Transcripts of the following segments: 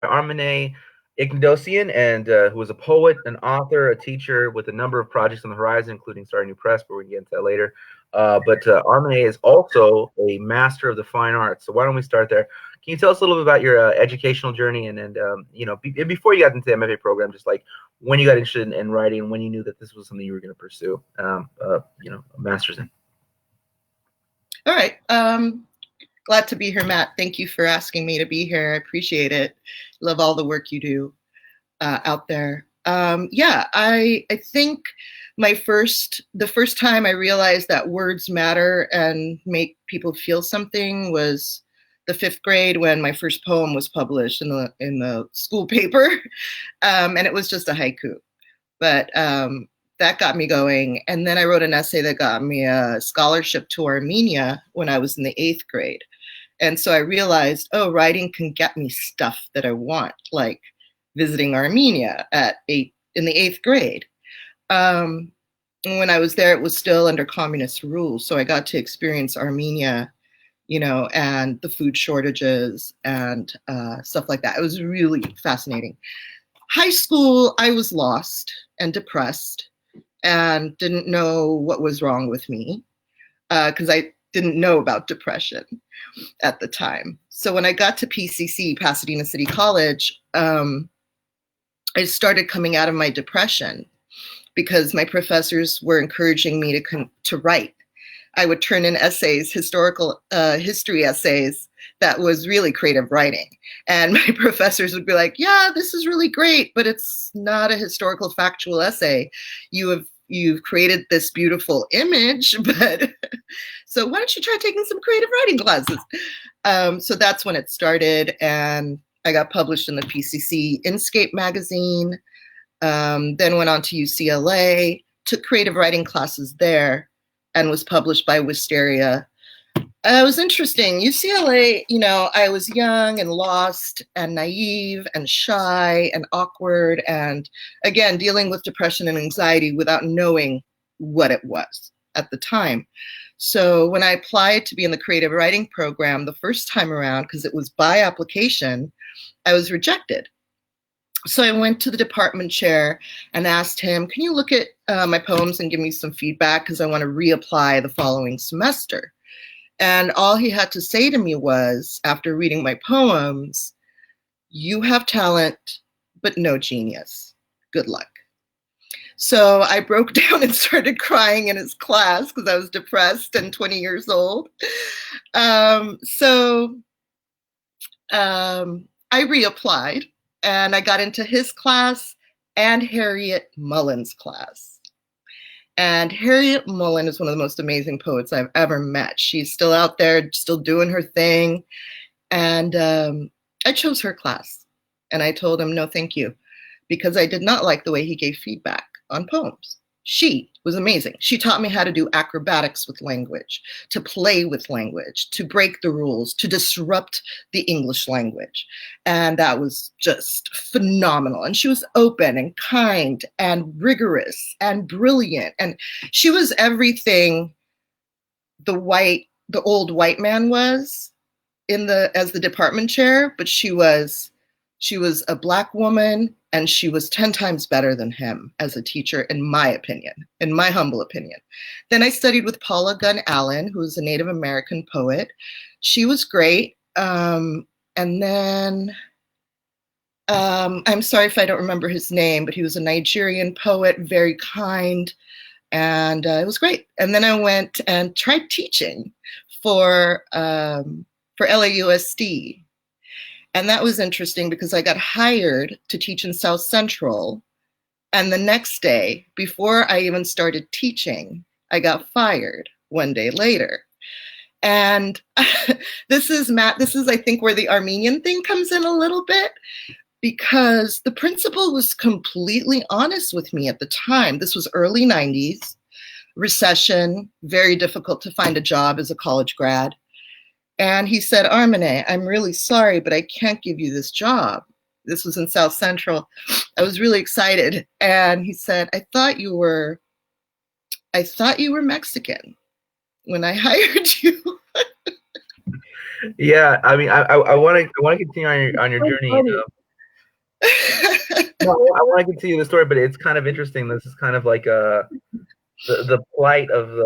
Armine Iknadossian, and who is a poet, an author, a teacher with a number of projects on the horizon, including starting a new press, but we can get into that later. But Armine is also a master of the fine arts. So why don't we start there? Can you tell us a little bit about your educational journey and before you got into the MFA program, just like when you got interested in writing, and when you knew that this was something you were going to pursue, a master's in? All right. Glad to be here, Matt. Thank you for asking me to be here. I appreciate it. Love all the work you do out there. I think the first time I realized that words matter and make people feel something was the 5th grade when my first poem was published in the school paper, and it was just a haiku, but that got me going. And then I wrote an essay that got me a scholarship to Armenia when I was in the 8th grade. And so I realized, oh, writing can get me stuff that I want, like visiting Armenia in the 8th grade. When I was there, it was still under communist rule. So I got to experience Armenia, and the food shortages and stuff like that. It was really fascinating. High school, I was lost and depressed and didn't know what was wrong with me because I didn't know about depression at the time. So when I got to PCC, Pasadena City College, I started coming out of my depression because my professors were encouraging me to write. I would turn in essays, history essays, that was really creative writing. And my professors would be like, yeah, this is really great, but it's not a historical factual essay. You've created this beautiful image, but so why don't you try taking some creative writing classes? So that's when it started, and I got published in the PCC Inscape magazine, then went on to UCLA, took creative writing classes there, and was published by Wisteria. It was interesting. UCLA, I was young and lost and naive and shy and awkward, and again, dealing with depression and anxiety without knowing what it was at the time. So when I applied to be in the creative writing program the first time around, because it was by application, I was rejected. So I went to the department chair and asked him, can you look at my poems and give me some feedback, because I want to reapply the following semester. And all he had to say to me was, after reading my poems, you have talent, but no genius. Good luck. So I broke down and started crying in his class because I was depressed and 20 years old. I reapplied, and I got into his class and Harriet Mullen's class. And Harriet Mullen is one of the most amazing poets I've ever met. She's still out there, still doing her thing. And I chose her class. And I told him, no, thank you, because I did not like the way he gave feedback on poems. She was amazing. She taught me how to do acrobatics with language, to play with language, to break the rules, to disrupt the English language. And that was just phenomenal. And she was open and kind and rigorous and brilliant. And she was everything the old white man was as the department chair, but she was a Black woman, and she was 10 times better than him as a teacher, in my opinion, in my humble opinion. Then I studied with Paula Gunn Allen, who is a Native American poet. She was great. And then, I'm sorry if I don't remember his name, but he was a Nigerian poet, very kind, and it was great. And then I went and tried teaching for LAUSD. And that was interesting because I got hired to teach in South Central. And the next day, before I even started teaching, I got fired one day later. And this is, I think, where the Armenian thing comes in a little bit, because the principal was completely honest with me at the time. This was early 90s, recession, very difficult to find a job as a college grad. And he said, Armine, I'm really sorry, but I can't give you this job. This was in South Central. I was really excited. And he said, I thought you were Mexican when I hired you. Yeah, I mean, I want to continue on your journey. No, I want to continue the story, but it's kind of interesting. This is kind of like the plight of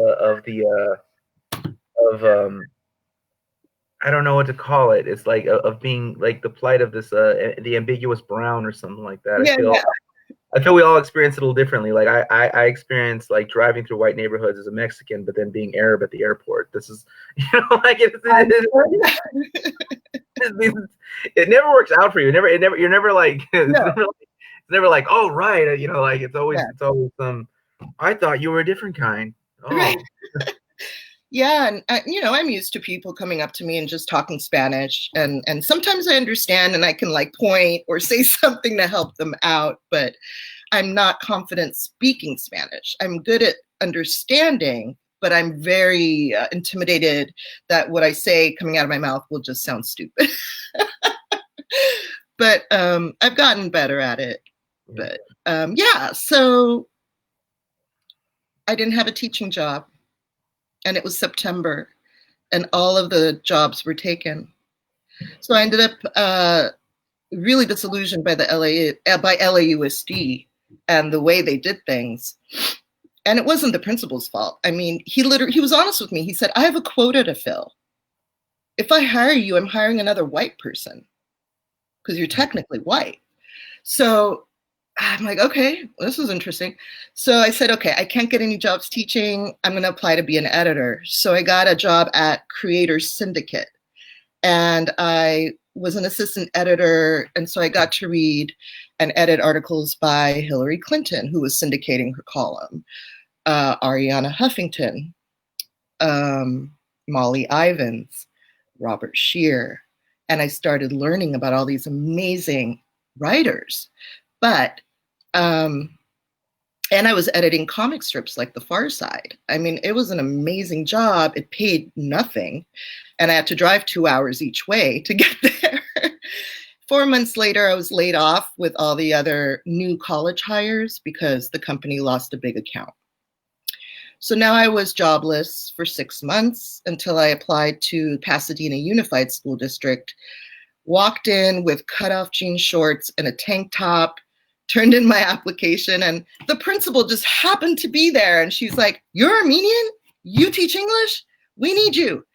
I don't know what to call it. It's like of being like the plight of this the ambiguous brown or something like that. Yeah, yeah, I feel we all experience it a little differently. Like I experience like driving through white neighborhoods as a Mexican, but then being Arab at the airport. This is, like it never works out for you. You're never like, no, it's never like, oh, right. Like yeah, it's always I thought you were a different kind. right. Oh, Yeah, and I'm used to people coming up to me and just talking Spanish, and sometimes I understand and I can like point or say something to help them out, but I'm not confident speaking Spanish. I'm good at understanding, but I'm very intimidated that what I say coming out of my mouth will just sound stupid. But I've gotten better at it. But yeah, so I didn't have a teaching job, and it was September, and all of the jobs were taken. So I ended up really disillusioned by by LAUSD and the way they did things. And it wasn't the principal's fault. I mean, he was honest with me. He said, "I have a quota to fill. If I hire you, I'm hiring another white person because you're technically white." So I'm like, okay, well, this is interesting. So I said, okay, I can't get any jobs teaching. I'm going to apply to be an editor. So I got a job at Creators Syndicate, and I was an assistant editor. And so I got to read and edit articles by Hillary Clinton, who was syndicating her column, Ariana Huffington, Molly Ivins, Robert Shear. And I started learning about all these amazing writers. But and I was editing comic strips like The Far Side. I mean, it was an amazing job. It paid nothing, and I had to drive 2 hours each way to get there. 4 months later, I was laid off with all the other new college hires because the company lost a big account. So now I was jobless for 6 months until I applied to Pasadena Unified School District, walked in with cutoff jean shorts and a tank top, turned in my application, and the principal just happened to be there. And she's like, "You're Armenian? You teach English? We need you."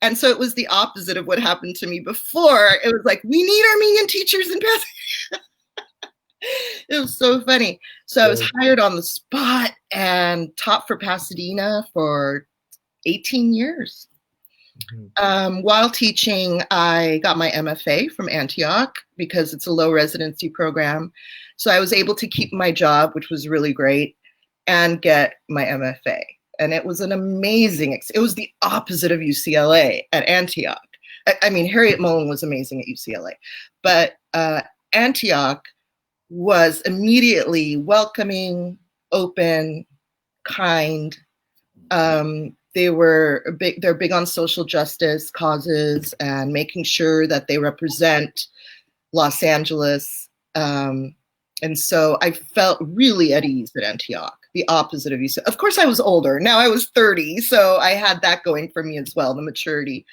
And so it was the opposite of what happened to me before. It was like, "We need Armenian teachers in Pasadena." It was so funny. So I was hired on the spot and taught for Pasadena for 18 years. While teaching, I got my MFA from Antioch because it's a low residency program. So I was able to keep my job, which was really great, and get my MFA. And it was an amazing, it was the opposite of UCLA at Antioch. I mean, Harriet Mullen was amazing at UCLA, but Antioch was immediately welcoming, open, kind. They're big on social justice causes and making sure that they represent Los Angeles. And so I felt really at ease at Antioch, the opposite of you. Of course, I was older. Now I was 30, so I had that going for me as well, the maturity.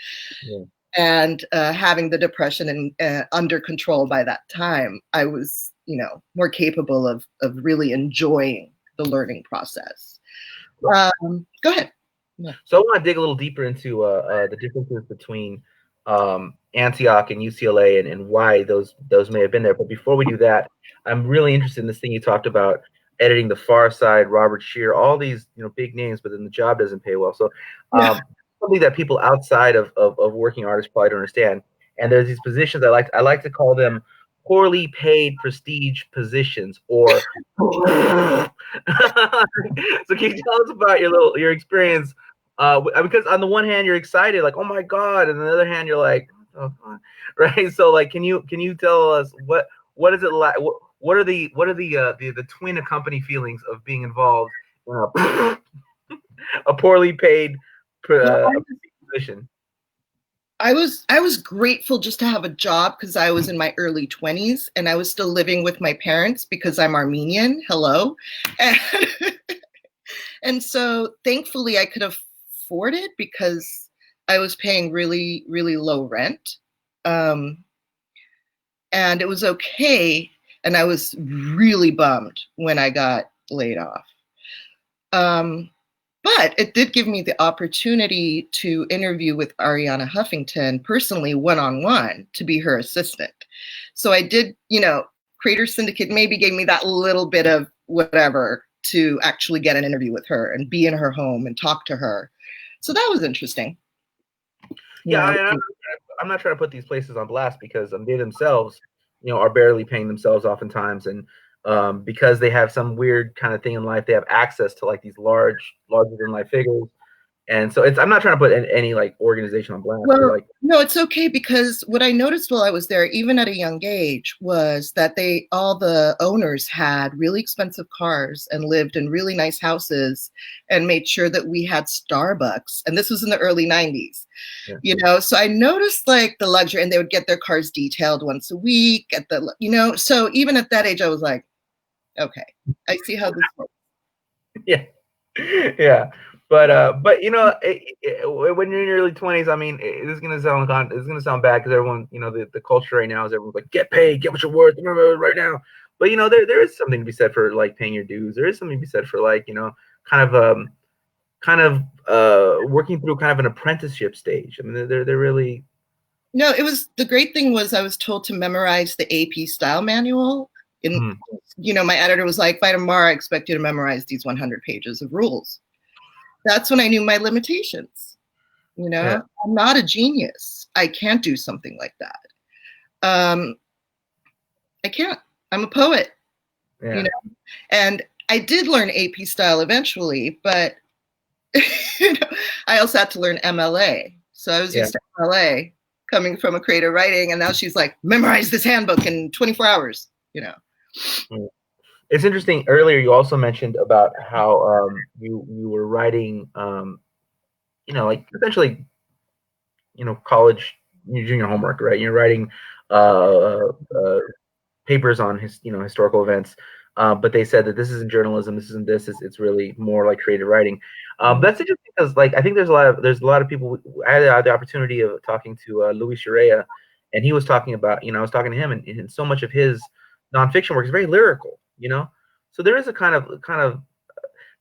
Yeah. And having the depression and under control by that time, I was, more capable of really enjoying the learning process. Go ahead. Yeah. So I want to dig a little deeper into the differences between Antioch and UCLA and why those may have been there. But before we do that, I'm really interested in this thing you talked about, editing The Far Side, Robert Shear, all these big names, but then the job doesn't pay well. So something that people outside of working artists probably don't understand. And there's these positions I like to call them poorly paid prestige positions, or so can you tell us about your experience? Because on the one hand you're excited, like, oh my god, and on the other hand you're like, oh, right? So like, can you tell us what is it like? What are the twin company feelings of being involved in a poorly paid position? I was grateful just to have a job because I was in my early 20s and I was still living with my parents because I'm Armenian. Hello. And so thankfully I could afford it because I was paying really, really low rent. And it was okay And I was really bummed when I got laid off. But it did give me the opportunity to interview with Ariana Huffington personally, one-on-one, to be her assistant. So I did, Creator Syndicate maybe gave me that little bit of whatever to actually get an interview with her and be in her home and talk to her. So that was interesting. Yeah, I'm not trying to put these places on blast because they themselves, are barely paying themselves oftentimes, and because they have some weird kind of thing in life, they have access to like these larger than life figures. And so I'm not trying to put any like organization on blast. Well, like, no, it's okay, because what I noticed while I was there, even at a young age, was that all the owners had really expensive cars and lived in really nice houses and made sure that we had Starbucks. And this was in the early 90s, so I noticed like the luxury, and they would get their cars detailed once a week at the, so even at that age, I was like, okay, I see how this works. Yeah. Yeah. But when you're in your early 20s, I mean, it's gonna sound bad because everyone, the culture right now is everyone's like, get paid, get what you're worth right now. But there is something to be said for like paying your dues. There is something to be said for like, kind of working through kind of an apprenticeship stage. I mean, they're really. No, the great thing was I was told to memorize the AP style manual. My editor was like, by tomorrow, I expect you to memorize these 100 pages of rules. That's when I knew my limitations. I'm not a genius. I can't do something like that. I can't. I'm a poet, and I did learn AP style eventually, but I also had to learn MLA. So I was used to MLA coming from a creative writing, and now she's like, memorize this handbook in 24 hours, It's interesting. Earlier, you also mentioned about how you were writing, like essentially, college junior homework, right? You're writing papers on historical events, but they said that this isn't journalism. This isn't this. It's really more like creative writing. That's interesting because, like, I think there's a lot of people. I had the opportunity of talking to Louis Shirea, and he was talking about, I was talking to him, and so much of his nonfiction work is very lyrical, So there is a kind of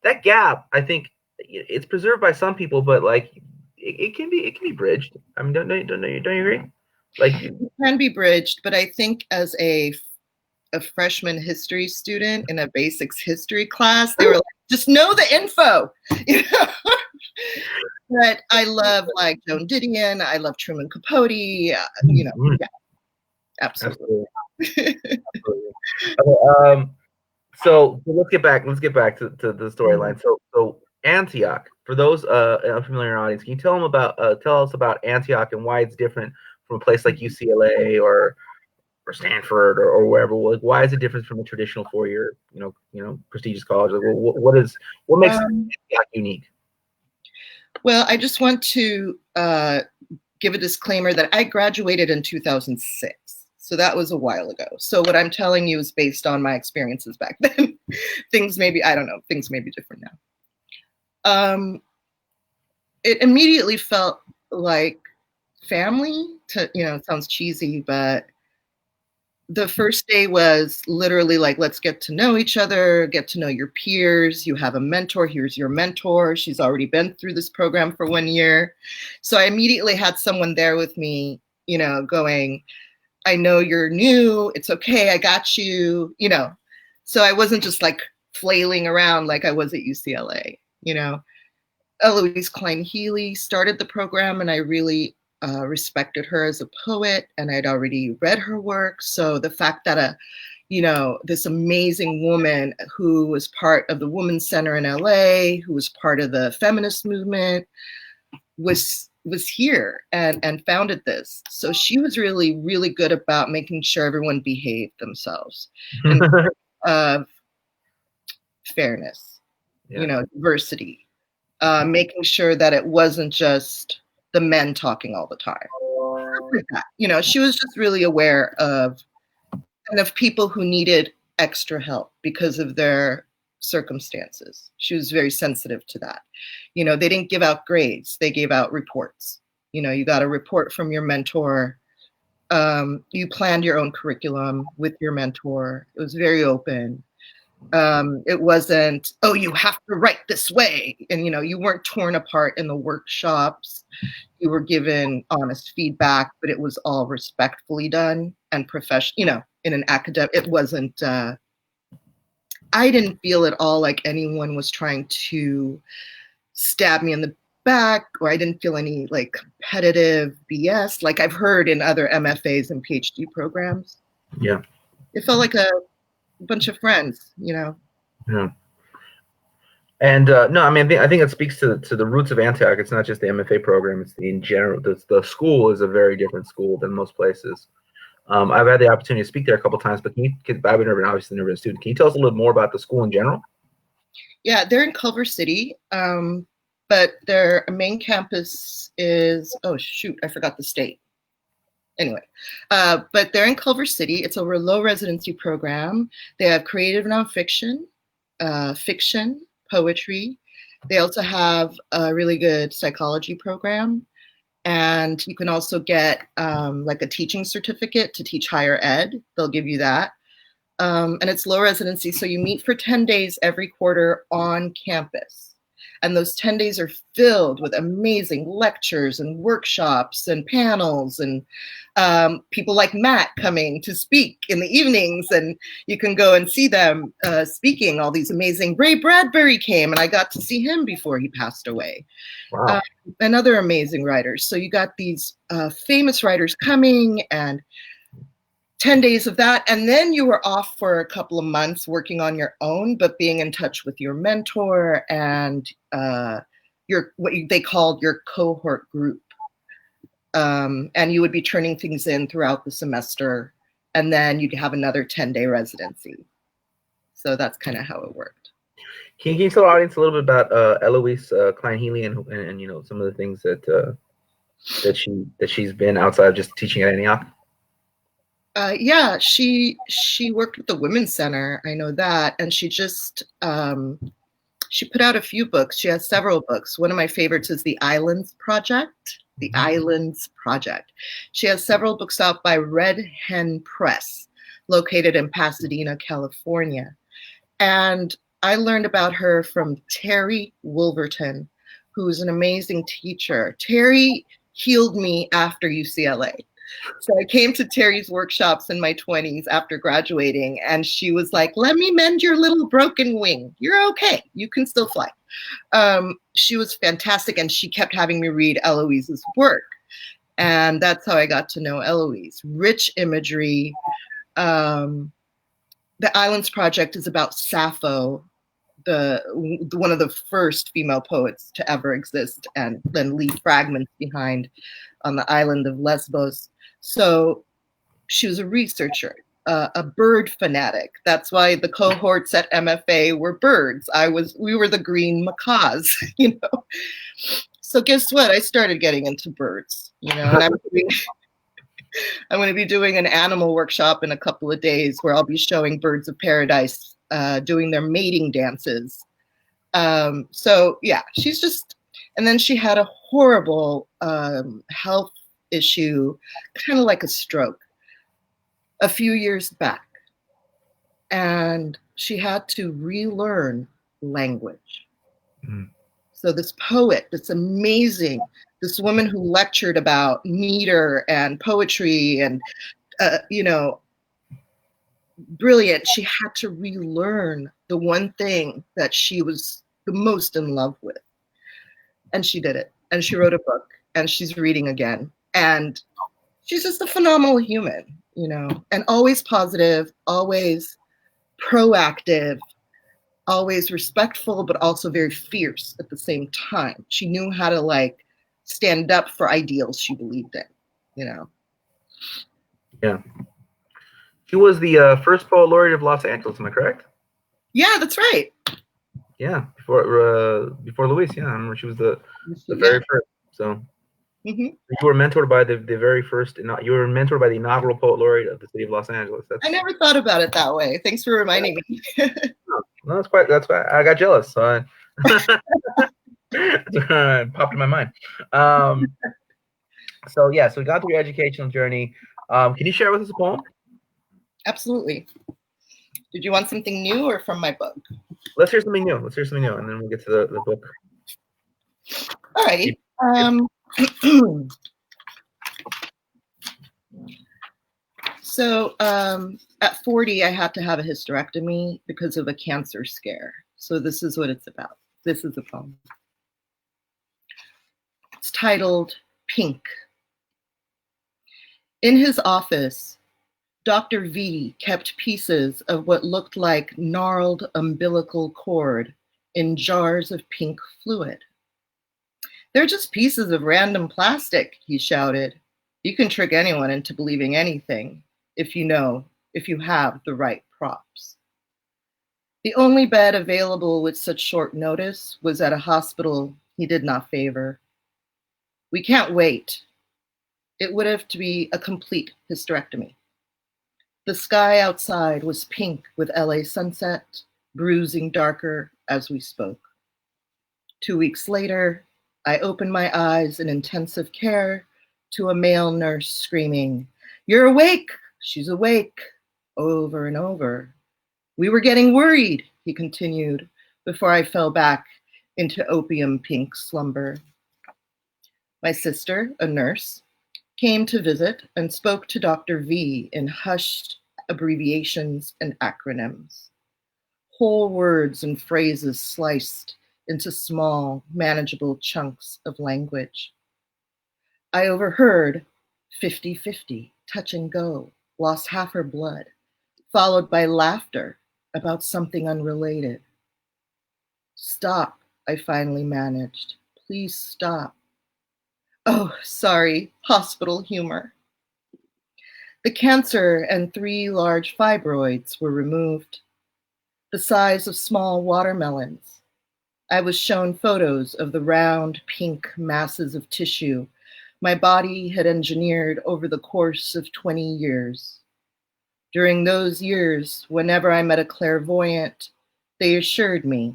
that gap. I think it's preserved by some people, but like it can be bridged. I mean, don't you agree? Like, it can be bridged, but I think as a freshman history student in a basics history class, they were like, just know the info. But I love like Joan Didion. I love Truman Capote. Yeah, absolutely. Okay, so let's get back to the storyline. So Antioch, for those unfamiliar audience, can you tell us about Antioch and why it's different from a place like UCLA or Stanford or wherever? Like, why is it different from a traditional 4-year, prestigious college? Like, what makes Antioch unique? Well, I just want to give a disclaimer that I graduated in 2006. So that was a while ago. So what I'm telling you is based on my experiences back then. Things may be different now. It immediately felt like family. It sounds cheesy, but the first day was literally like, let's get to know each other, get to know your peers. You have a mentor. Here's your mentor. She's already been through this program for 1 year. So I immediately had someone there with me, going, I know you're new. It's okay. I got you, So I wasn't just like flailing around like I was at UCLA, Eloise Klein-Healy started the program, and I really respected her as a poet, and I'd already read her work. So the fact that this amazing woman who was part of the Women's Center in LA, who was part of the feminist movement, was here and founded this. So she was really, really good about making sure everyone behaved themselves and fairness, diversity, making sure that it wasn't just the men talking all the time. She was just really aware of people who needed extra help because of their circumstances. She was very sensitive to that. They didn't give out grades. They gave out reports. You got a report from your mentor. You planned your own curriculum with your mentor. It was very open. It wasn't, oh, you have to write this way. And, you weren't torn apart in the workshops. You were given honest feedback, but it was all respectfully done and professional, in an academic, it wasn't, I didn't feel at all like anyone was trying to stab me in the back, or I didn't feel any like competitive BS like I've heard in other MFAs and PhD programs. Yeah. It felt like a bunch of friends, Yeah. And no, I mean, I think it speaks to the roots of Antioch. It's not just the MFA program; it's in general. The school is a very different school than most places. I've had the opportunity to speak there a couple of times, but I've obviously never been a student. Can you tell us a little more about the school in general? Yeah, they're in Culver City, but their main campus is, oh shoot, I forgot the state. Anyway, but they're in Culver City. It's a low residency program. They have creative nonfiction, fiction, poetry. They also have a really good psychology program. And you can also get like a teaching certificate to teach higher ed. They'll give you that. And it's low residency. So you meet for 10 days every quarter on campus. And those 10 days are filled with amazing lectures and workshops and panels and people like Matt coming to speak in the evenings. And you can go and see them speaking. All these amazing, Ray Bradbury came, and I got to see him before he passed away. Wow. And other amazing writers. So you got these famous writers coming, and 10 days of that. And then you were off for a couple of months working on your own, but being in touch with your mentor and they called your cohort group. And you would be turning things in throughout the semester. And then you'd have another 10-day residency. So that's kind of how it worked. Can you tell the audience a little bit about Eloise Klein-Healy and some of the things that she's been outside of just teaching at Antioch? Yeah, she worked with the Women's Center. I know that, and she just she put out a few books. She has several books. One of my favorites is The Islands Project. The Islands Project. She has several books out by Red Hen Press, located in Pasadena, California. And I learned about her from Terry Wolverton, who's an amazing teacher. Terry healed me after UCLA. So I came to Terry's workshops in my 20s after graduating, and she was like, let me mend your little broken wing. You're okay. You can still fly. She was fantastic, and she kept having me read Eloise's work. And that's how I got to know Eloise. Rich imagery. The Islands Project is about Sappho, one of the first female poets to ever exist, and then leave fragments behind on the island of Lesbos. So she was a researcher, a bird fanatic. That's why the cohorts at MFA were birds. We were the green macaws, So guess what? I started getting into birds, and I'm going to be doing an animal workshop in a couple of days where I'll be showing birds of paradise doing their mating dances. So yeah, she's just, and then she had a horrible health issue, kind of like a stroke, a few years back. And she had to relearn language. Mm. So this poet, this woman who lectured about meter and poetry and, brilliant, she had to relearn the one thing that she was the most in love with. And she did it. And she wrote a book, and she's reading again. And she's just a phenomenal human, and always positive, always proactive, always respectful, but also very fierce at the same time. She knew how to stand up for ideals she believed in, Yeah. She was the first poet laureate of Los Angeles, am I correct? Yeah, that's right. Yeah, before Louise, yeah. I remember she was the very first. So you were mentored by the very first. You were mentored by the inaugural poet laureate of the city of Los Angeles. I never thought about it that way. Thanks for reminding me. No, that's why I got jealous. So it popped in my mind. So we got through your educational journey. Can you share with us a poem? Absolutely. Did you want something new or from my book? Let's hear something new. Let's hear something new, and then we'll get to the book. All right. So at 40, I had to have a hysterectomy because of a cancer scare. So this is what it's about. This is a poem. It's titled Pink. In his office, Dr. V kept pieces of what looked like gnarled umbilical cord in jars of pink fluid. They're just pieces of random plastic, he shouted. You can trick anyone into believing anything if you have the right props. The only bed available with such short notice was at a hospital he did not favor. We can't wait. It would have to be a complete hysterectomy. The sky outside was pink with LA sunset, bruising darker as we spoke. 2 weeks later, I opened my eyes in intensive care to a male nurse screaming, "You're awake! She's awake!" over and over. We were getting worried, he continued, before I fell back into opium pink slumber. My sister, a nurse, came to visit and spoke to Dr. V in hushed abbreviations and acronyms. Whole words and phrases sliced into small, manageable chunks of language. I overheard 50-50, touch and go, lost half her blood, followed by laughter about something unrelated. Stop, I finally managed. Please stop. Oh, sorry, hospital humor. The cancer and 3 large fibroids were removed, the size of small watermelons. I was shown photos of the round, pink masses of tissue my body had engineered over the course of 20 years. During those years, whenever I met a clairvoyant, they assured me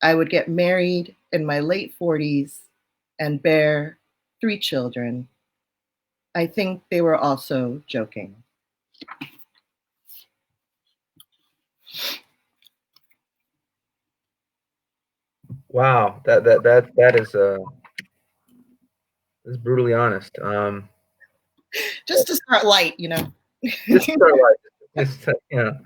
I would get married in my late 40s and bear 3 children. I think they were also joking. Wow, that is brutally honest. Just to start light, Just start like just and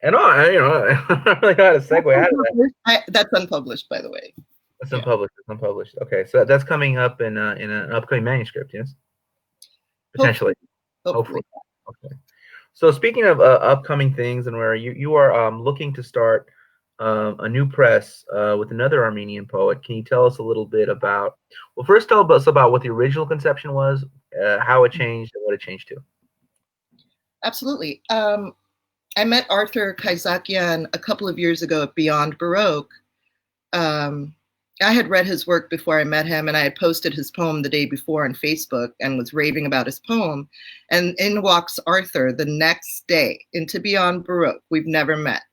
I don't really know how to segue out of that. That's unpublished, by the way. It's unpublished. It's unpublished. Okay, so that's coming up in an upcoming manuscript, yes, potentially. Hopefully. Okay. So speaking of upcoming things, and where you are looking to start a new press with another Armenian poet, can you tell us a little bit about? Well, first tell us about what the original conception was, how it changed, and what it changed to. Absolutely. I met Arthur Kaisakian a couple of years ago at Beyond Baroque. I had read his work before I met him, and I had posted his poem the day before on Facebook and was raving about his poem. And in walks Arthur the next day into Beyond Baroque. We've never met.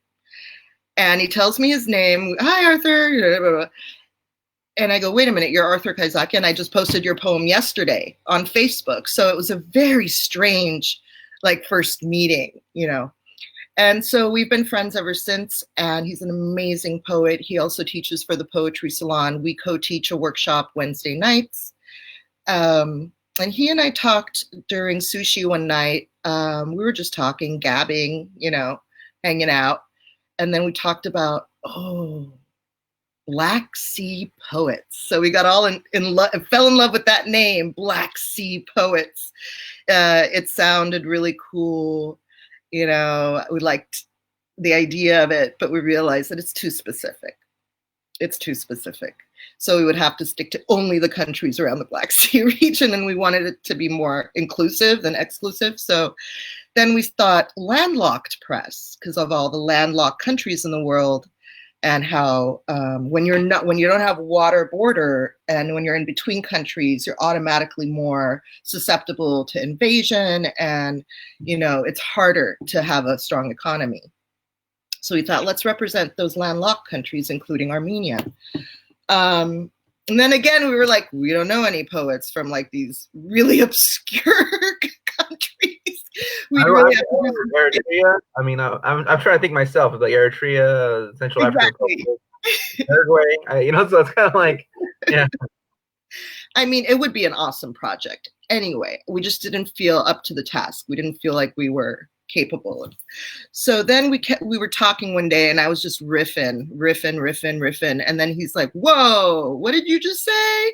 And he tells me his name. Hi, Arthur. And I go, wait a minute, you're Arthur Kaisakian. I just posted your poem yesterday on Facebook. So it was a very strange, first meeting, And so we've been friends ever since, and he's an amazing poet. He also teaches for the Poetry Salon. We co-teach a workshop Wednesday nights. And he and I talked during sushi one night. We were just talking, gabbing, hanging out. And then we talked about, Black Sea Poets. So we got all in love, fell in love with that name, Black Sea Poets. It sounded really cool. We liked the idea of it, but we realized that it's too specific. So we would have to stick to only the countries around the Black Sea region, and we wanted it to be more inclusive than exclusive. So then we thought landlocked press, because of all the landlocked countries in the world, and how when you don't have water border and when you're in between countries, you're automatically more susceptible to invasion, and it's harder to have a strong economy. So we thought, let's represent those landlocked countries, including Armenia. And then again, we were like, we don't know any poets from like these really obscure countries. We'd really have to do Eritrea. I mean, I'm trying to think myself. Like Eritrea, Central African exactly. Republic, Uruguay. So it's kind of like, yeah. I mean, it would be an awesome project. Anyway, we just didn't feel up to the task. We didn't feel like we were capable of. So then we were talking one day, and I was just riffing, and then he's like, "Whoa, what did you just say?"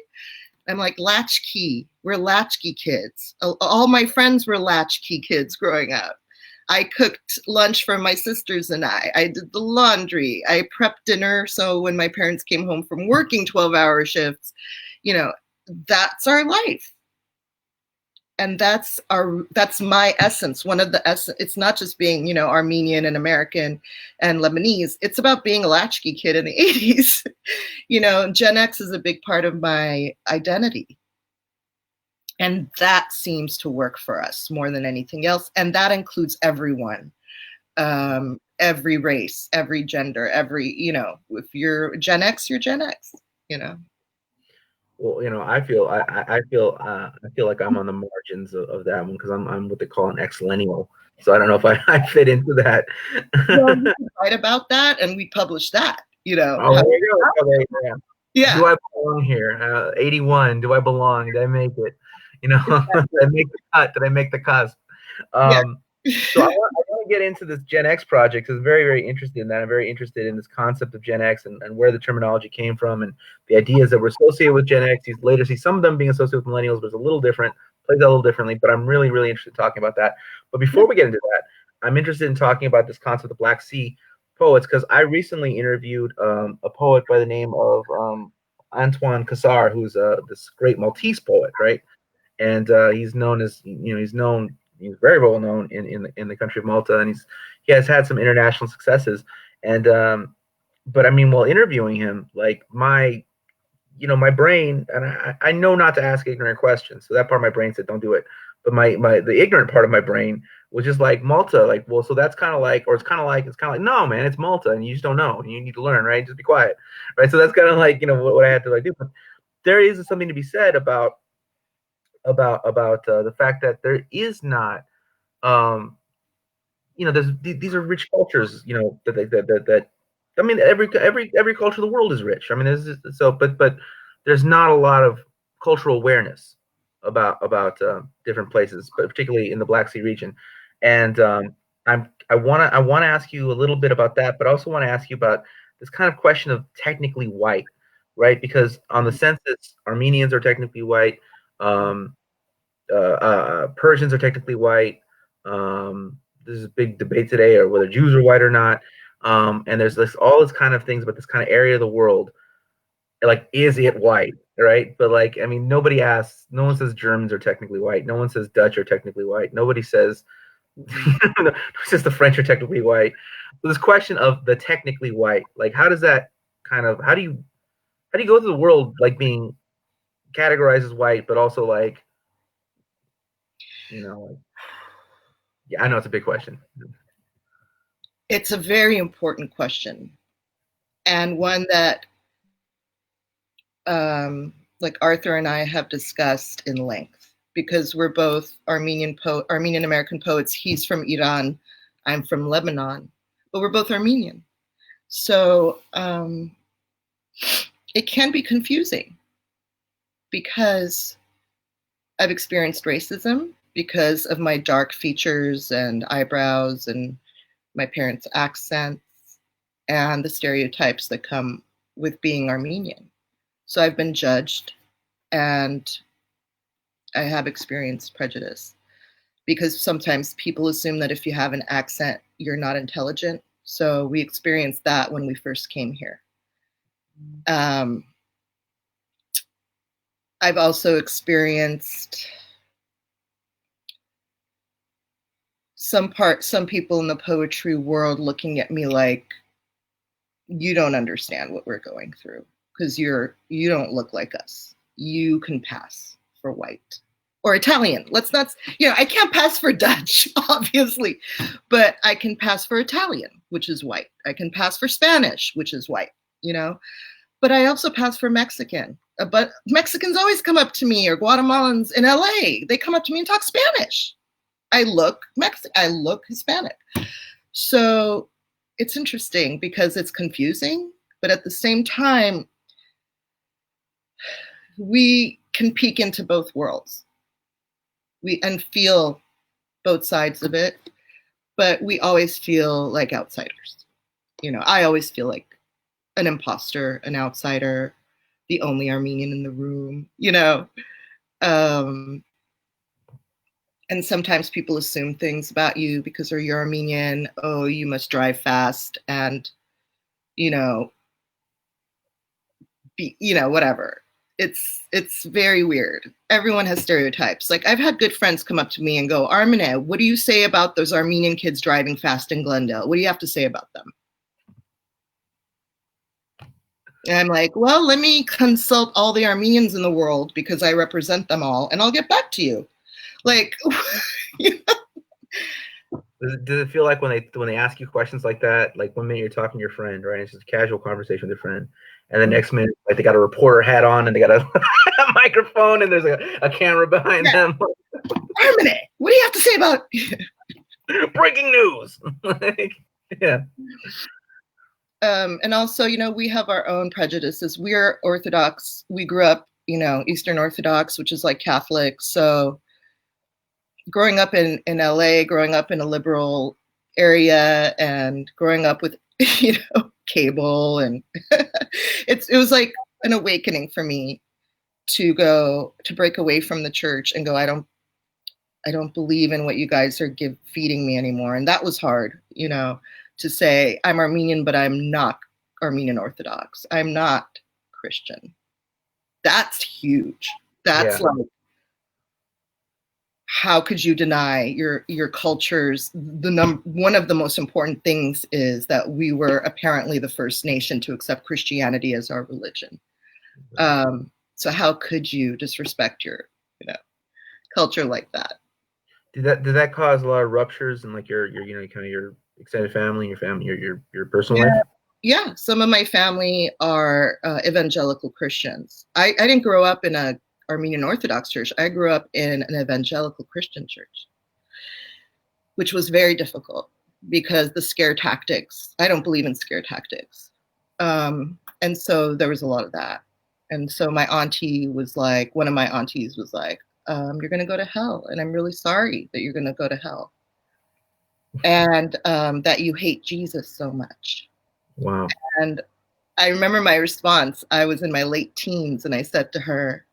I'm like, latchkey. We're latchkey kids. All my friends were latchkey kids growing up. I cooked lunch for my sisters and I did the laundry. I prepped dinner. So when my parents came home from working 12-hour shifts, that's our life. And that's my essence. One of the essence, it's not just being, Armenian and American and Lebanese. It's about being a latchkey kid in the 80s. Gen X is a big part of my identity. And that seems to work for us more than anything else. And that includes everyone, every race, every gender, if you're Gen X, you're Gen X, Well, I feel like I'm on the margins of that one because I'm what they call an ex-millennial. So I don't know if I fit into that. Well, you can write about that, and we publish that. Oh, there you go. Okay, yeah. Yeah. Do I belong here? 81. Do I belong? Did I make it? Did I make the cut? Did I make the cusp? Yeah. So I want to get into this Gen X project because I'm very, very interested in that. I'm very interested in this concept of Gen X and where the terminology came from and the ideas that were associated with Gen X. You later see some of them being associated with millennials, but it's a little different, plays out a little differently. But I'm really, really interested in talking about that. But before we get into that, I'm interested in talking about this concept of Black Sea poets because I recently interviewed a poet by the name of Antoine Cassar, who's this great Maltese poet, right? And he's known as he's very well known in the country of Malta, and he has had some international successes. And but I mean, while interviewing him, like my brain, and I know not to ask ignorant questions, so that part of my brain said don't do it. But the ignorant part of my brain was just like Malta, like, well, so that's kind of like, or it's kind of like, no, man, it's Malta, and you just don't know, and you need to learn, right? Just be quiet, right? So that's kind of like what I had to like do. But there is something to be said about the fact that there is not these are rich cultures, that I mean every culture of the world is rich. I mean but there's not a lot of cultural awareness about different places, but particularly in the Black Sea region. And I want to ask you a little bit about that, but I also want to ask you about this kind of question of technically white, right? Because on the census, Armenians are technically white. Persians are technically white. There's a big debate today or whether Jews are white or not. And there's all this kind of things about this kind of area of the world. Like, is it white, right? But like, I mean, nobody asks. No one says Germans are technically white. No one says Dutch are technically white. Nobody says says the French are technically white. So this question of the technically white, like, how does that how do you go through the world like being categorized as white, but also like, yeah, I know it's a big question. It's a very important question, and one that like Arthur and I have discussed in length, because we're both Armenian American poets. He's from Iran, I'm from Lebanon, but we're both Armenian. So it can be confusing because I've experienced racism because of my dark features and eyebrows and my parents' accents and the stereotypes that come with being Armenian. So I've been judged and I have experienced prejudice because sometimes people assume that if you have an accent, you're not intelligent. So we experienced that when we first came here. I've also experienced some people in the poetry world looking at me like, you don't understand what we're going through because you don't look like us. You can pass for white or Italian. Let's not, I can't pass for Dutch, obviously, but I can pass for Italian, which is white. I can pass for Spanish, which is white, but I also pass for Mexican. But Mexicans always come up to me, or Guatemalans in LA. They come up to me and talk Spanish. I look Mexican. I look Hispanic. So it's interesting because it's confusing, but at the same time, we can peek into both worlds. And feel both sides of it, but we always feel like outsiders. You know, I always feel like an imposter, an outsider, the only Armenian in the room, you know. And sometimes people assume things about you because you're Armenian. Oh, you must drive fast and, you know, whatever. It's very weird. Everyone has stereotypes. Like, I've had good friends come up to me and go, Armine, what do you say about those Armenian kids driving fast in Glendale? What do you have to say about them? And I'm like, well, let me consult all the Armenians in the world because I represent them all, and I'll get back to you. Like, you know? Does it feel like when they ask you questions like that, like one minute you're talking to your friend, right? It's just a casual conversation with your friend, and the next minute, like, they got a reporter hat on and they got a microphone and there's a camera behind them. Armine, what do you have to say about breaking news? Like, yeah. And also, you know, we have our own prejudices. We're Orthodox. We grew up, you know, Eastern Orthodox, which is like Catholic. So growing up in LA, growing up in a liberal area, and growing up with, you know, cable, and it was like an awakening for me to break away from the church and go, I don't believe in what you guys are feeding me anymore. And that was hard, you know, to say I'm Armenian, but I'm not Armenian Orthodox. I'm not Christian. That's huge. That's like, how could you deny your cultures? One of the most important things is that we were apparently the first nation to accept Christianity as our religion. So how could you disrespect your, you know, culture like that? Did that cause a lot of ruptures in like your you know, kind of your extended family, your family, your personal life? Yeah, some of my family are evangelical Christians. I didn't grow up in a Armenian Orthodox church. I grew up in an evangelical Christian church, which was very difficult because the scare tactics, I don't believe in scare tactics. And so there was a lot of that. And so my auntie was like, one of my aunties was like, you're going to go to hell. And I'm really sorry that you're going to go to hell. And that you hate Jesus so much. Wow. And I remember my response. I was in my late teens and I said to her,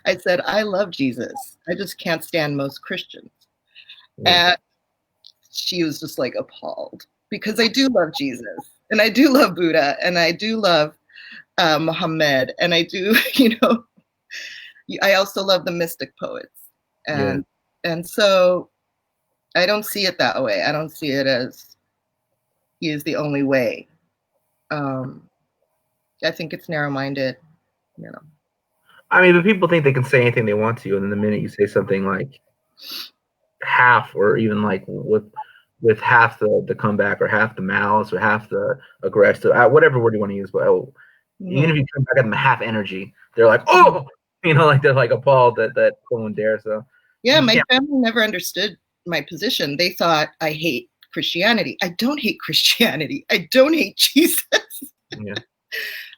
I said, I love Jesus. I just can't stand most Christians. And she was just like appalled because I do love Jesus and I do love Buddha and I do love Muhammad and I do, you know, I also love the mystic poets. And so I don't see it that way. I don't see it as he is the only way. I think it's narrow-minded, you know. I mean, but people think they can say anything they want to, and then the minute you say something like half, or even like with half the comeback, or half the malice, or half the aggressive, whatever word you want to use, but even if you come back at them half energy, they're like, oh, you know, like they're like appalled that someone dares. So yeah, my family never understood my position. They thought I hate Christianity. I don't hate Christianity. I don't hate Jesus. Yeah.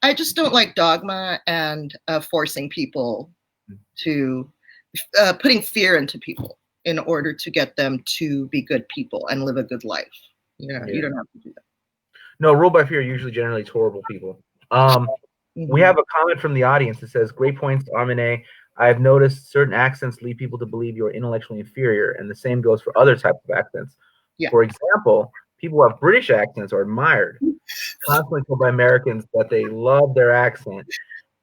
I just don't like dogma and forcing people to putting fear into people in order to get them to be good people and live a good life. You know, you don't have to do that. No, rule by fear usually generates horrible people. We have a comment from the audience that says, great points, Armine. I've noticed certain accents lead people to believe you are intellectually inferior, and the same goes for other types of accents. Yeah. For example, people who have British accents are admired, constantly told by Americans that they love their accent.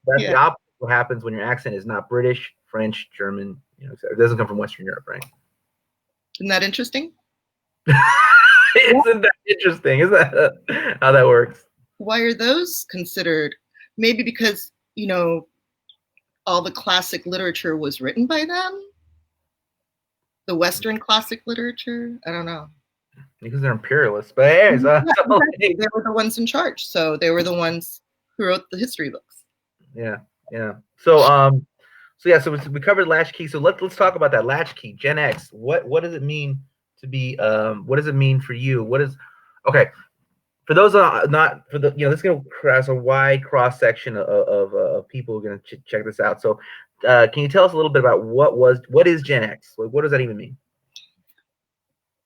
That's the opposite of what happens when your accent is not British, French, German, you know, it doesn't come from Western Europe, right? Isn't that interesting? Isn't that interesting? Is that how that works? Why are those considered? Maybe because, you know, all the classic literature was written by them. The Western classic literature. I don't know. because they're imperialists. But anyways, Yeah, exactly. They were the ones in charge, so they were the ones who wrote the history books. yeah, yeah. So yeah, so we covered latchkey. So let's talk about that latchkey, Gen X. What does it mean to be? What does it mean for you? What is okay? For those not for the this is going to cross a wide cross section of people who are going to check this out. So, can you tell us a little bit about what is Gen X? Like, what does that even mean?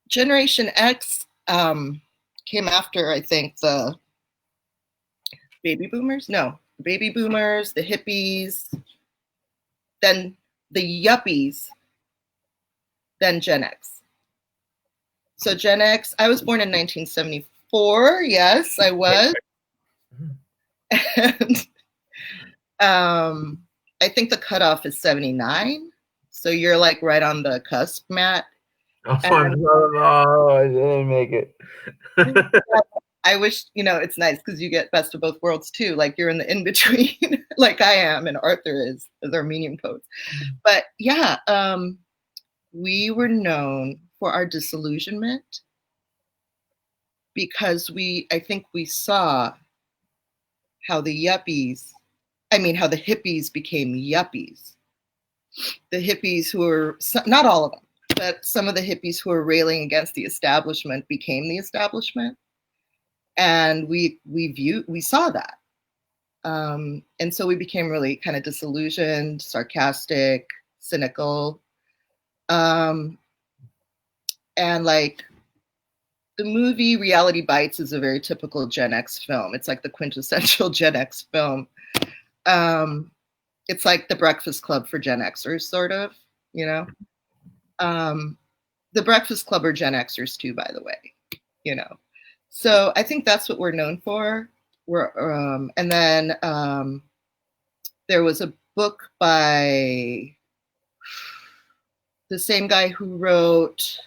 Generation X came after, I think, the baby boomers. No, the baby boomers, the hippies, then the yuppies, then Gen X. So Gen X, I was born in 1974. Yes, I was. And I think the cutoff is 79. So you're like right on the cusp, Matt. Oh, I didn't make it. I wish, it's nice because you get best of both worlds too. Like you're in the in between, like I am, and Arthur is, as Armenian poets. But yeah, we were known for our disillusionment because I think we saw how the hippies became yuppies. The hippies who were, not all of them, but some of the hippies who were railing against the establishment became the establishment. And we saw that. And so we became really kind of disillusioned, sarcastic, cynical. And like the movie Reality Bites is a very typical Gen X film. It's like the quintessential Gen X film. It's like the Breakfast Club for Gen Xers, sort of, The Breakfast Club are Gen Xers too, by the way, So I think that's what we're known for. And then there was a book by the same guy who wrote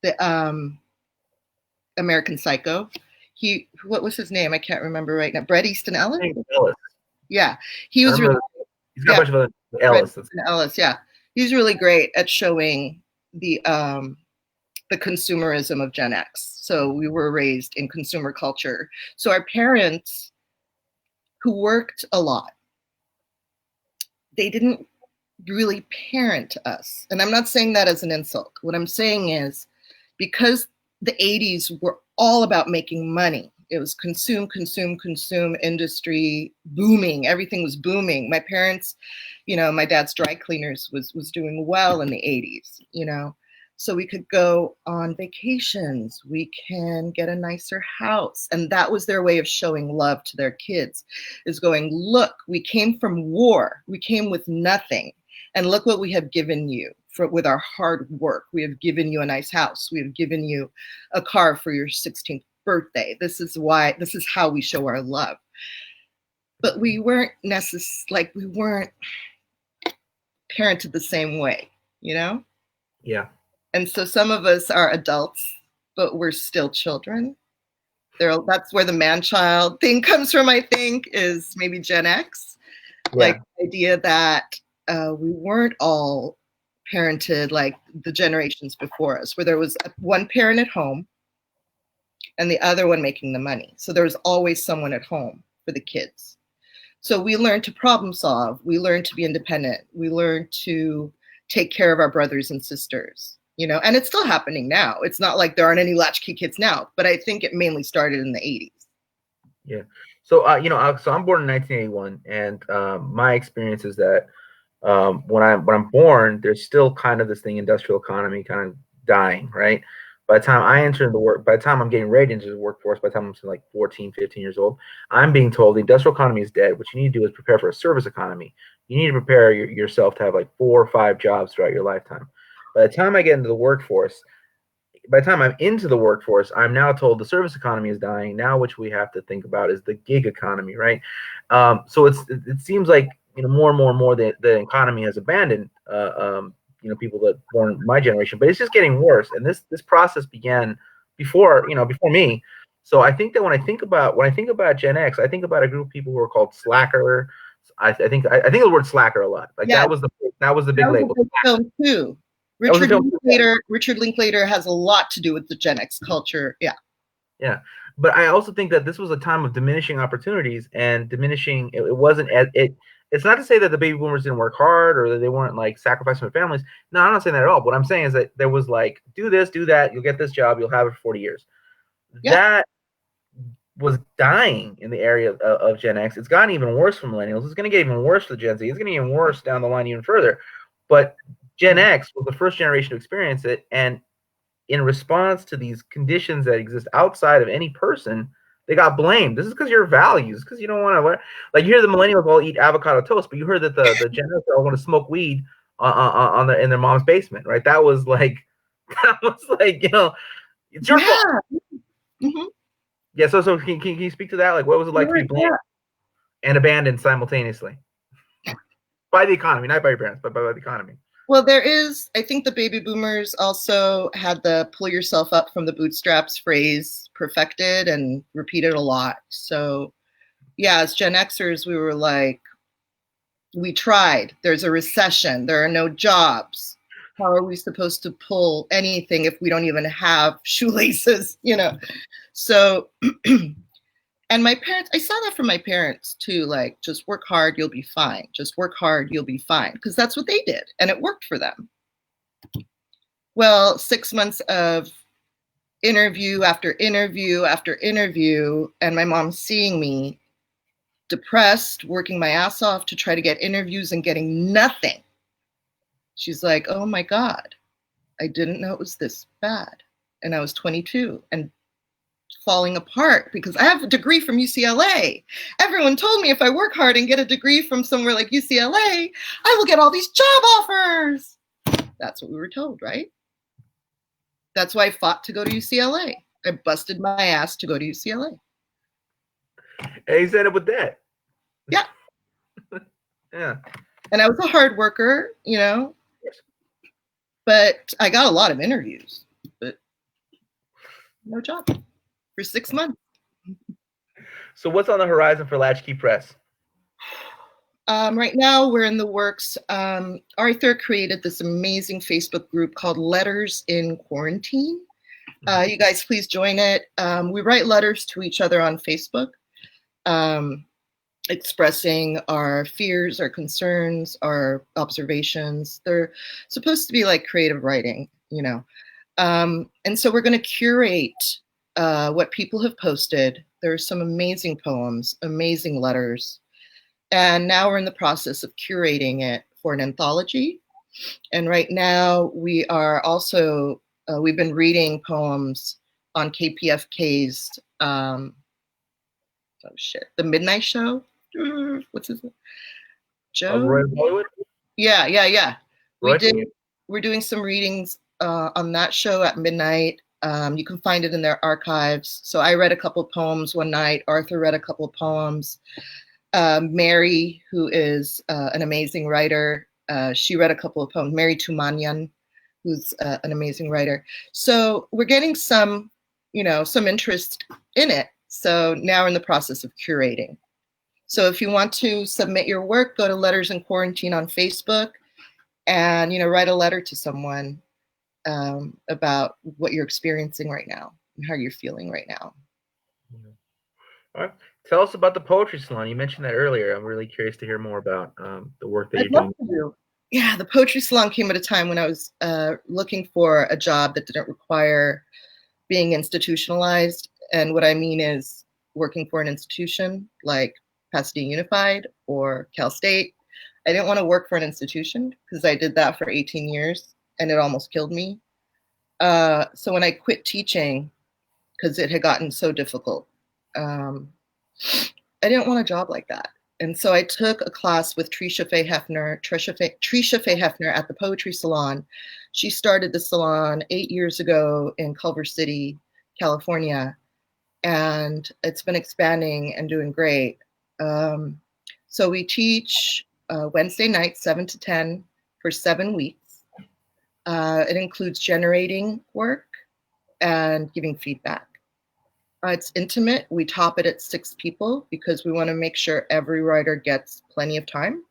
the American Psycho. What was his name? I can't remember right now. Bret Easton Ellis? Yeah, he was really. He's got a bunch of other Ellis. Ellis, yeah, he's really great at showing the consumerism of Gen X. So we were raised in consumer culture. So our parents, who worked a lot, they didn't really parent us. And I'm not saying that as an insult. What I'm saying is because the 80s were all about making money. It was consume industry booming. Everything was booming. My parents, my dad's dry cleaners was doing well in the 80s, So we could go on vacations. We can get a nicer house. And that was their way of showing love to their kids, is going, look, we came from war. We came with nothing. And look what we have given you with our hard work. We have given you a nice house. We have given you a car for your 16th birthday. This is how we show our love. But we weren't we weren't parented the same way, Yeah. And so some of us are adults, but we're still children. That's where the man-child thing comes from, I think, is maybe Gen X. Yeah. Like the idea that we weren't all parented like the generations before us, where there was one parent at home and the other one making the money. So there was always someone at home for the kids. So we learned to problem solve. We learned to be independent. We learned to take care of our brothers and sisters, and it's still happening now. It's not like there aren't any latchkey kids now, but I think it mainly started in the 80s. Yeah. So, so I'm born in 1981, and my experience is that when I'm born, there's still kind of this thing, industrial economy kind of dying, right? By the time by the time I'm getting ready into the workforce, by the time I'm like 14, 15 years old, I'm being told the industrial economy is dead. What you need to do is prepare for a service economy. You need to prepare yourself to have like 4 or 5 jobs throughout your lifetime. By the time I get into the workforce, by the time I'm into the workforce, I'm now told the service economy is dying. Now, which we have to think about is the gig economy, right? So it seems like more and more the economy has abandoned people that born my generation, but it's just getting worse. And this process began before me. So I think that when I think about Gen X, I think about a group of people who are called slacker. I think the word slacker a lot. Like that was the big label. Film too. Richard Linklater has a lot to do with the Gen X culture. Yeah. Yeah. But I also think that this was a time of diminishing opportunities and diminishing. It wasn't as it. It's not to say that the baby boomers didn't work hard or that they weren't like sacrificing their families. No, I'm not saying that at all. What I'm saying is that there was like, do this, do that. You'll get this job. You'll have it for 40 years. Yeah. That was dying in the area of Gen X. It's gotten even worse for millennials. It's going to get even worse for Gen Z. It's going to get even worse down the line even further. But Gen X was the first generation to experience it, and in response to these conditions that exist outside of any person, they got blamed. This is because your values, because you don't want to, like, you hear the millennials all eat avocado toast, but you heard that the Gen X all want to smoke weed in their mom's basement, right? That was like, it's your fault. Mm-hmm. Yeah. So can you speak to that? Like, what was it like to be blamed and abandoned simultaneously by the economy, not by your parents, but by the economy? Well, I think the baby boomers also had the pull yourself up from the bootstraps phrase perfected and repeated a lot. So yeah, as Gen Xers, we were like, we tried. There's a recession. There are no jobs. How are we supposed to pull anything if we don't even have shoelaces, So, and my parents, I saw that from my parents too, like, just work hard, you'll be fine. Just work hard, you'll be fine. Because that's what they did. And it worked for them. Well, 6 months of interview after interview after interview, and my mom seeing me depressed, working my ass off to try to get interviews and getting nothing. She's like, oh my God, I didn't know it was this bad. And I was 22 and falling apart because I have a degree from UCLA. Everyone told me if I work hard and get a degree from somewhere like UCLA, I will get all these job offers. That's what we were told, right? That's why I fought to go to UCLA. I busted my ass to go to UCLA. And you set up with that. Yeah. Yeah. And I was a hard worker, but I got a lot of interviews, but no job for 6 months. So what's on the horizon for Latchkey Press? Right now we're in the works. Arthur created this amazing Facebook group called Letters in Quarantine. You guys please join it. We write letters to each other on Facebook, expressing our fears, our concerns, our observations. They're supposed to be like creative writing, and so we're going to curate what people have posted. There's some amazing poems, amazing letters. And now we're in the process of curating it for an anthology. And right now we are also, we've been reading poems on KPFK's, The Midnight Show. What's his name? Joe? Roy Bollywood? Yeah. We're doing some readings on that show at midnight. You can find it in their archives. So I read a couple of poems one night. Arthur read a couple of poems. Mary, who is an amazing writer, she read a couple of poems. Mary Tumanyan, who's an amazing writer. So we're getting some interest in it. So now we're in the process of curating. So if you want to submit your work, go to Letters in Quarantine on Facebook and, write a letter to someone about what you're experiencing right now and how you're feeling right now. All right. Tell us about the Poetry Salon. You mentioned that earlier. I'm really curious to hear more about the work that you're doing. Yeah, the Poetry Salon came at a time when I was looking for a job that didn't require being institutionalized. And what I mean is working for an institution like Pasadena Unified or Cal State. I didn't want to work for an institution because I did that for 18 years and it almost killed me. So when I quit teaching, because it had gotten so difficult, I didn't want a job like that. And so I took a class with Trisha Faye Hefner at the Poetry Salon. She started the salon 8 years ago in Culver City, California, and it's been expanding and doing great. So we teach Wednesday nights, 7 to 10 for 7 weeks. It includes generating work and giving feedback. It's intimate. We top it at 6 people because we want to make sure every writer gets plenty of time.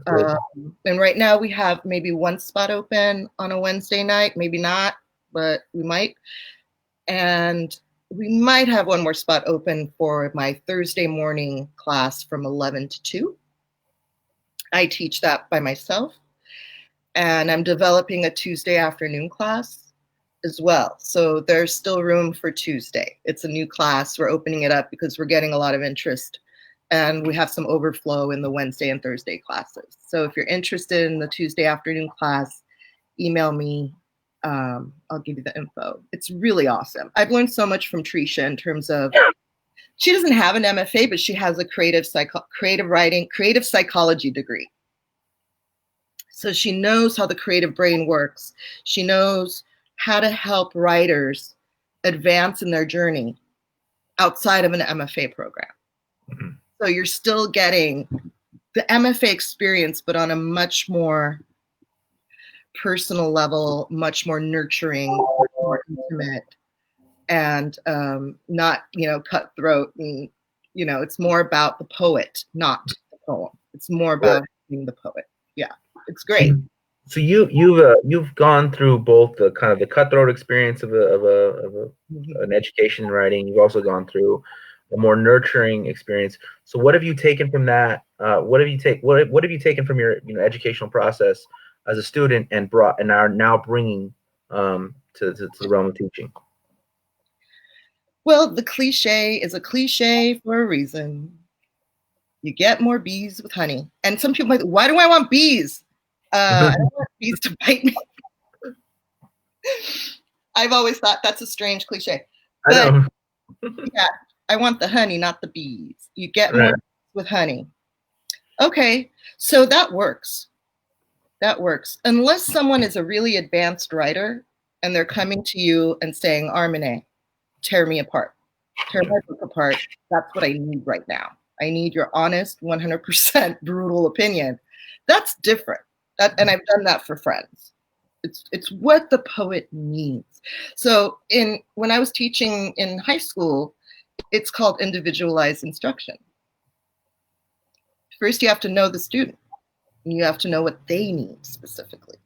And right now we have maybe one spot open on a Wednesday night, maybe not, but we might. And we might have one more spot open for my Thursday morning class from 11 to 2. I teach that by myself. And I'm developing a Tuesday afternoon class as well. So there's still room for Tuesday. It's a new class. We're opening it up because we're getting a lot of interest. And we have some overflow in the Wednesday and Thursday classes. So if you're interested in the Tuesday afternoon class, email me. I'll give you the info. It's really awesome. I've learned so much from Trisha in terms of, she doesn't have an MFA, but she has a creative psychology degree. So she knows how the creative brain works. She knows how to help writers advance in their journey outside of an MFA program. Mm-hmm. So you're still getting the MFA experience, but on a much more personal level, much more nurturing, more intimate, and not, cutthroat. And, it's more about the poet, not the poem. It's more about being the poet. Yeah, it's great. So you've gone through both the kind of the cutthroat experience of an education in writing. You've also gone through a more nurturing experience. So what have you taken from that? What have you taken from your educational process as a student and are now bringing to the realm of teaching? Well, the cliche is a cliche for a reason. You get more bees with honey. And some people are like, why do I want bees? I don't want bees to bite me. I've always thought that's a strange cliche. But, I know. Yeah, I want the honey, not the bees. You get more with honey. Okay, so that works. That works. Unless someone is a really advanced writer and they're coming to you and saying, Armine, tear me apart. Tear my book apart. That's what I need right now. I need your honest, 100% brutal opinion. That's different. And I've done that for friends. It's what the poet needs. So when I was teaching in high school, it's called individualized instruction. First, you have to know the student. And you have to know what they need specifically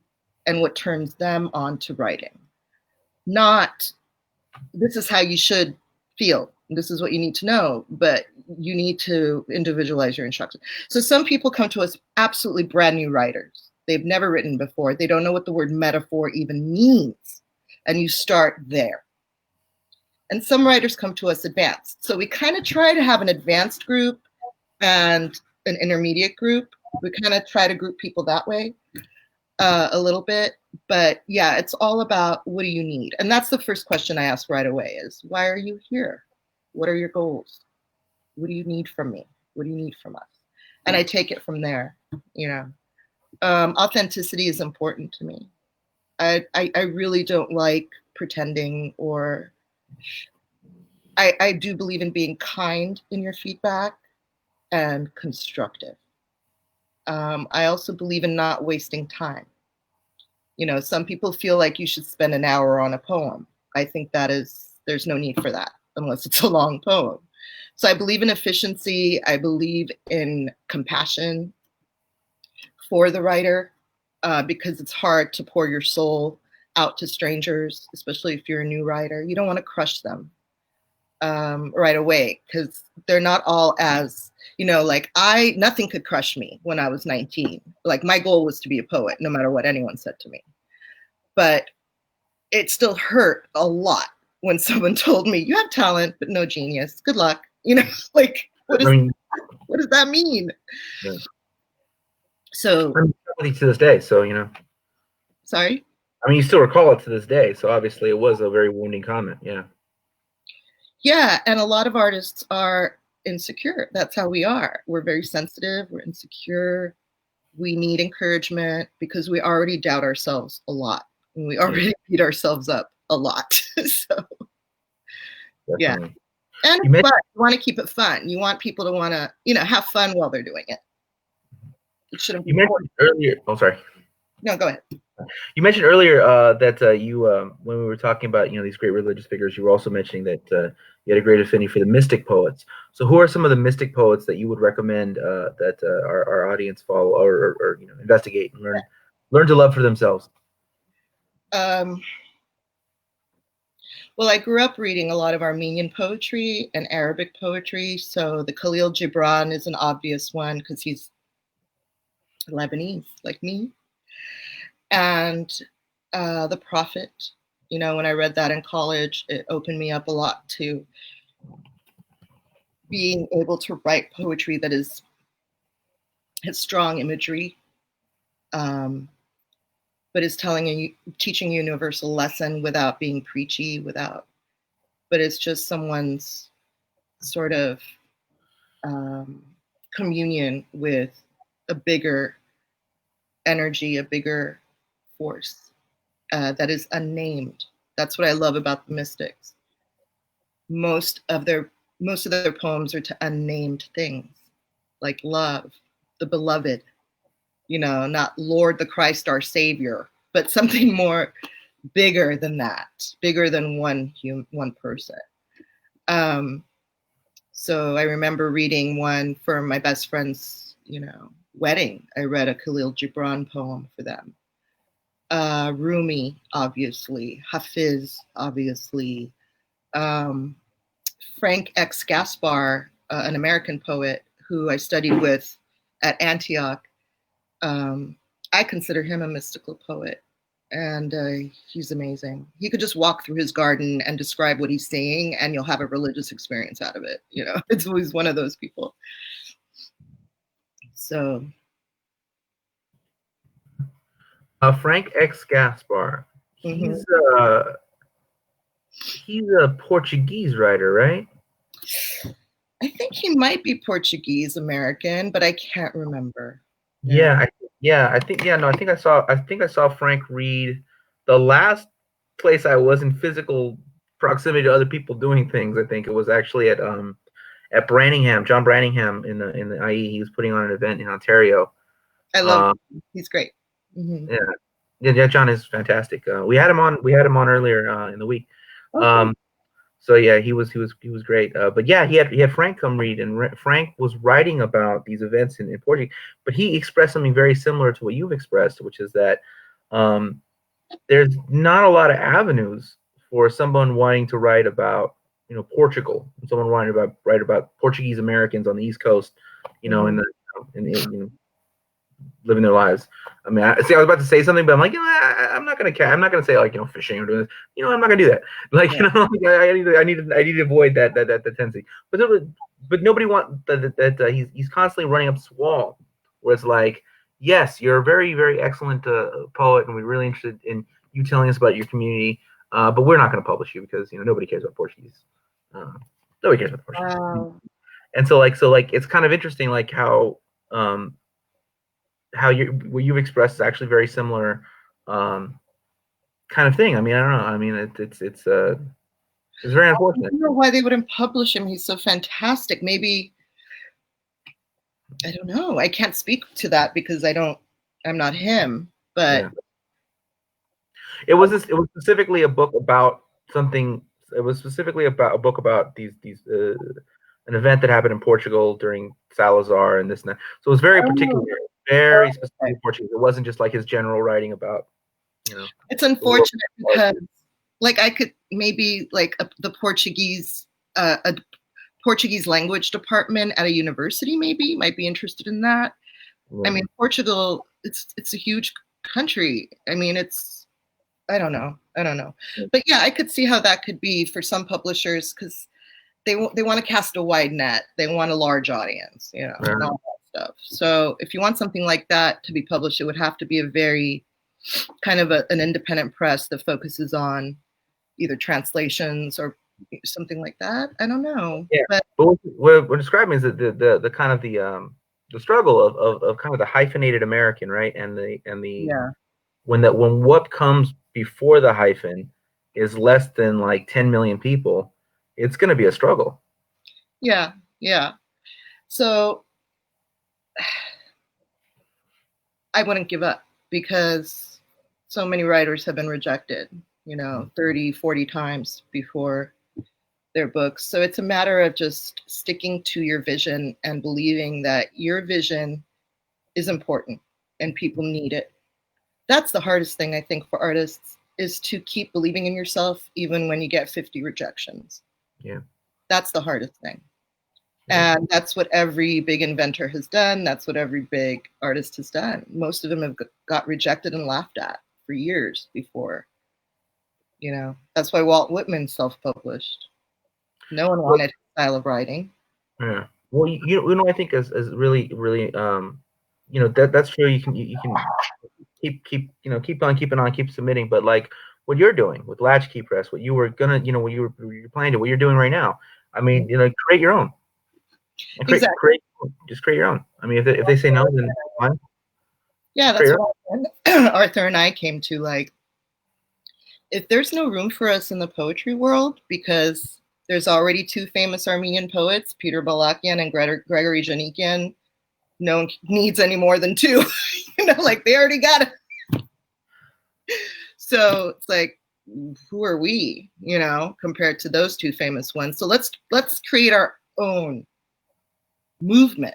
and what turns them on to writing. Not, this is how you should feel. This is what you need to know, but you need to individualize your instruction. So some people come to us absolutely brand new writers. They've never written before. They don't know what the word metaphor even means. And you start there. And some writers come to us advanced. So we kind of try to have an advanced group and an intermediate group. We kind of try to group people that way a little bit. But yeah, it's all about what do you need? And that's the first question I ask right away is, why are you here? What are your goals? What do you need from me? What do you need from us? And I take it from there, Authenticity is important to me. I really don't like pretending, or I do believe in being kind in your feedback and constructive. I also believe in not wasting time. Some people feel like you should spend an hour on a poem. I think there's no need for that unless it's a long poem. So I believe in efficiency. I believe in compassion for the writer because it's hard to pour your soul out to strangers, especially if you're a new writer. You don't want to crush them right away because they're not all as, nothing could crush me when I was 19. Like my goal was to be a poet no matter what anyone said to me. But it still hurt a lot when someone told me, you have talent, but no genius. Good luck. What does that mean? Yeah. So I'm to this day, so Sorry? I mean, you still recall it to this day, so obviously it was a very wounding comment. Yeah. Yeah, and a lot of artists are insecure. That's how we are. We're very sensitive. We're insecure. We need encouragement because we already doubt ourselves a lot. And we already beat ourselves up a lot. So, definitely. Yeah. And it's fun. You want to keep it fun. You want people to want to, have fun while they're doing it. It shouldn't be. You mentioned earlier. Oh, sorry. No, go ahead. You mentioned earlier that you, when we were talking about these great religious figures, you were also mentioning that you had a great affinity for the mystic poets. So, who are some of the mystic poets that you would recommend that our audience follow or investigate and learn to love for themselves? Um, well, I grew up reading a lot of Armenian poetry and Arabic poetry. So the Khalil Gibran is an obvious one because he's Lebanese, like me. And the Prophet, when I read that in college, it opened me up a lot to being able to write poetry that has strong imagery, um, but is teaching a universal lesson without being preachy, but it's just someone's sort of um, communion with a bigger energy, a bigger force that is unnamed. That's what I love about the mystics. Most of their poems are to unnamed things, like love, the beloved, not Lord the Christ our Savior, but something more bigger than that, bigger than one person. So I remember reading one for my best friend's, wedding. I read a Khalil Gibran poem for them. Rumi, obviously, Hafiz, obviously, um, Frank X. Gaspar, an American poet who I studied with at Antioch. I consider him a mystical poet, and he's amazing. He could just walk through his garden and describe what he's seeing, and you'll have a religious experience out of it. It's always one of those people. So, Frank X. Gaspar. mm-hmm. He's a Portuguese writer, right? I think he might be Portuguese American, but I can't remember. I think no, I think I saw Frank read the last place I was in physical proximity to other people doing things. I think it was actually at Branningham, John Branningham in the IE. He was putting on an event in Ontario. I love him. He's great. Mm-hmm. Yeah, John is fantastic. We had him on earlier in the week. Okay. So yeah, he was great. But yeah, he had Frank come read, and Frank was writing about these events in Portuguese. But he expressed something very similar to what you've expressed, which is that there's not a lot of avenues for someone wanting to write about Portugal, someone wanting to write about Portuguese Americans on the East Coast, Mm-hmm. living their lives. I mean, I was about to say something, but I'm like, I'm not gonna say like fishing or doing this. I'm not gonna do that. Like, I need to avoid that tendency. But nobody that he's constantly running up this wall where it's like, yes, you're a very very excellent poet, and we're really interested in you telling us about your community. But we're not going to publish you because nobody cares about Portuguese. Nobody cares about Portuguese. Wow. And so like it's kind of interesting like how what you've expressed is actually very similar kind of thing. I mean, I don't know. I mean, it's very unfortunate. I don't know why they wouldn't publish him. He's so fantastic. Maybe, I don't know. I can't speak to that because I'm not him. But Yeah. It was specifically a book about something. It was specifically about a book about these an event that happened in Portugal during Salazar and this and that. So it was very particular, very specific Portuguese. It wasn't just like his general writing about, It's unfortunate because, like, I could maybe like the Portuguese, a Portuguese language department at a university maybe might be interested in that. I mean, Portugal, it's a huge country. I mean, I don't know. But yeah, I could see how that could be for some publishers because they want to cast a wide net. They want a large audience, and all that stuff. So if you want something like that to be published, it would have to be a very kind of an independent press that focuses on either translations or something like that. I don't know. Yeah, but what we're describing is the kind of the struggle of kind of the hyphenated American, right? And yeah. when what comes before the hyphen is less than like 10 million people, it's going to be a struggle. Yeah. So I wouldn't give up because So many writers have been rejected, 30, 40 times before their books. So it's a matter of just sticking to your vision and believing that your vision is important and people need it. That's the hardest thing, I think, for artists, is to keep believing in yourself even when you get 50 rejections. Yeah. That's the hardest thing. And that's what every big inventor has done. That's what every big artist has done. Most of them have got rejected and laughed at for years before. That's why Walt Whitman self-published. No one wanted his style of writing. Yeah. Well, I think is really, really, that's true. You can keep on keeping on, keep submitting. But like what you're doing with Latchkey Press, what you were gonna, what you're planning to, what you're doing right now. I mean, create your own. Exactly. Just create your own. I mean, if they say no, then fine. Yeah, that's what Arthur and I came to. Like, if there's no room for us in the poetry world because there's already two famous Armenian poets, Peter Balakian and Gregory Janikian, no one needs any more than two. Like they already got it. So it's like, who are we, compared to those two famous ones? So let's create our own movement,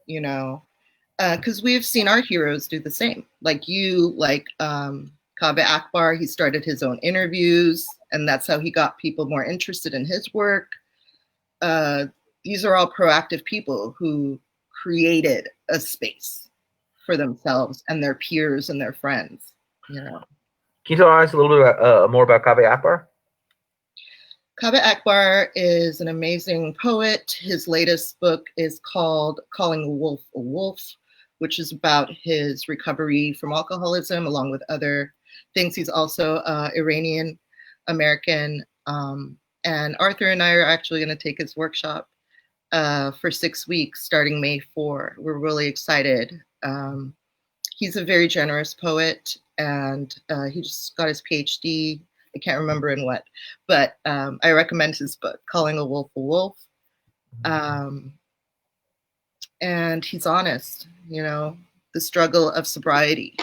because we've seen our heroes do the same. Like Kaveh Akbar, he started his own interviews, and that's how he got people more interested in his work. These are all proactive people who created a space for themselves and their peers and their friends. Can you tell us a little bit more about Kaveh Akbar? Kaveh Akbar is an amazing poet. His latest book is called Calling a Wolf, which is about his recovery from alcoholism, along with other things. He's also Iranian American. And Arthur and I are actually going to take his workshop for 6 weeks starting May 4. We're really excited. He's a very generous poet, and he just got his PhD. I can't remember in what, but I recommend his book, Calling a Wolf a Wolf. And he's honest, the struggle of sobriety,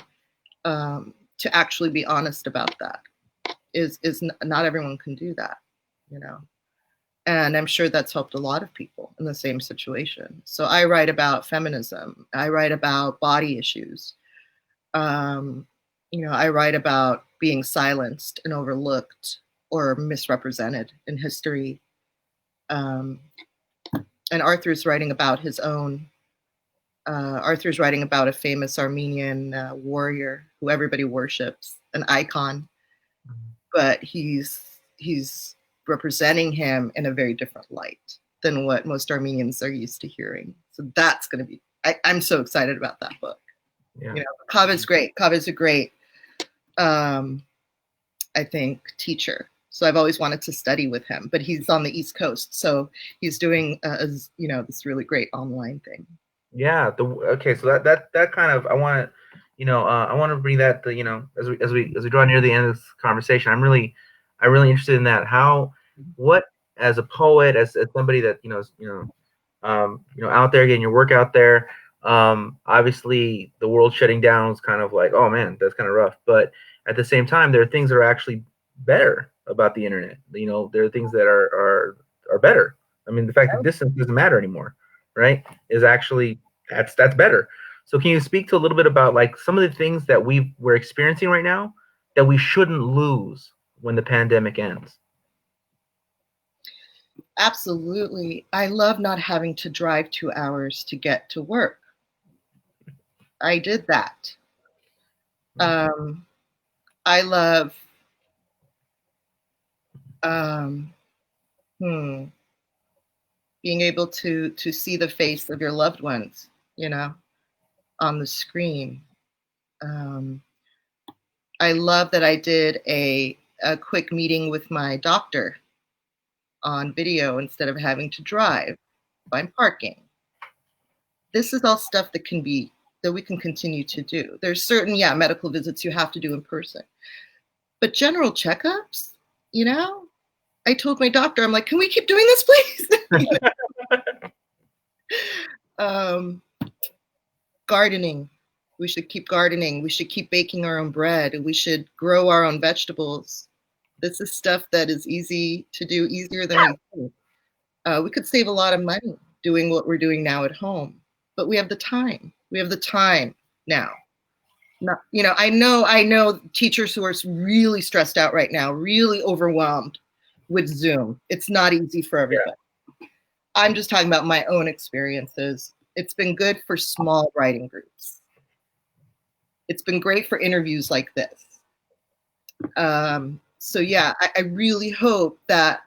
to actually be honest about that is not everyone can do that, and I'm sure that's helped a lot of people in the same situation. So I write about feminism. I write about body issues. I write about being silenced and overlooked or misrepresented in history. And Arthur's writing about his own. Arthur's writing about a famous Armenian warrior who everybody worships, an icon, but he's representing him in a very different light than what most Armenians are used to hearing. So that's going to be, I'm so excited about that book. Yeah. Kaveh's great. Kaveh's a great, I think, teacher. So I've always wanted to study with him, but he's on the East Coast. So he's doing, this really great online thing. Yeah. Okay. So that kind of, I want to bring that, as we draw near the end of this conversation, I'm really interested in that. What, as a poet, as somebody that, out there getting your work out there, obviously the world shutting down is kind of like, oh man, that's kind of rough. But at the same time, there are things that are actually better about the internet. There are things that are better. I mean, the fact that distance doesn't matter anymore, right? Is actually that's better. So can you speak to a little bit about like some of the things that we're experiencing right now that we shouldn't lose when the pandemic ends? Absolutely. I love not having to drive 2 hours to get to work. I did that. I love being able to see the face of your loved ones, on the screen. I love that I did a quick meeting with my doctor on video instead of having to drive if I'm parking. This is all stuff that we can continue to do. There's certain, medical visits you have to do in person. But general checkups, I told my doctor, I'm like, can we keep doing this, please? Gardening We should keep gardening. We should keep baking our own bread. We should grow our own vegetables. This is stuff that is easy to do, easier than we think. We could save a lot of money doing what we're doing now at home, but we have the time. We have the time now. Not, I know teachers who are really stressed out right now, really overwhelmed with Zoom. It's not easy for everybody. Yeah. I'm just talking about my own experiences. It's been good for small writing groups. It's been great for interviews like this. So yeah, I really hope that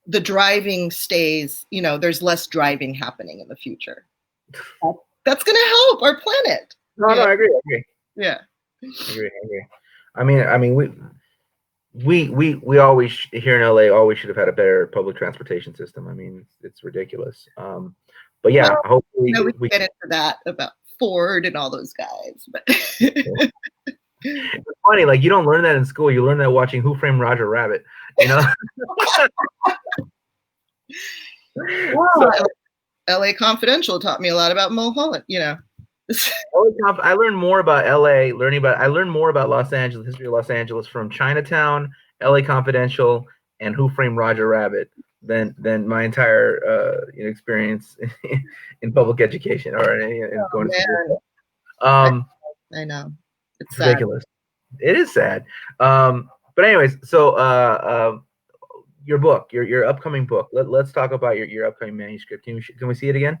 the driving stays, there's less driving happening in the future. That's going to help our planet. No, I agree. Yeah. I agree. I mean, we always here in LA always should have had a better public transportation system. I mean, it's ridiculous. But yeah, hopefully we can get into that about Ford and all those guys. But it's funny, like you don't learn that in school. You learn that watching Who Framed Roger Rabbit. Wow. So, LA Confidential taught me a lot about Mulholland. I learned more about LA. I learned more about Los Angeles, history of Los Angeles from Chinatown, LA Confidential, and Who Framed Roger Rabbit than my entire experience in public education or in going to school. I know. It's ridiculous. It is sad. But anyways, so your book, your upcoming book. Let's talk about your upcoming manuscript. Can we see it again?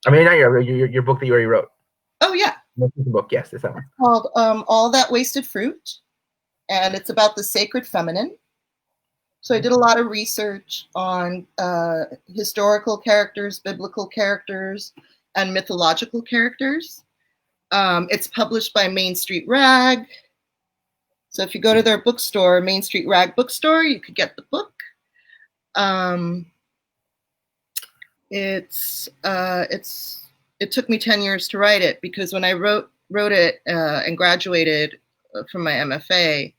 I mean, not your book that you already wrote. Oh yeah. Book, yes, it's that one. It's called All That Wasted Fruit, and it's about the sacred feminine. So I did a lot of research on historical characters, biblical characters, and mythological characters. It's published by Main Street Rag. So if you go to their bookstore, Main Street Rag bookstore, you could get the book. It took me 10 years to write it because when I wrote it and graduated from my MFA,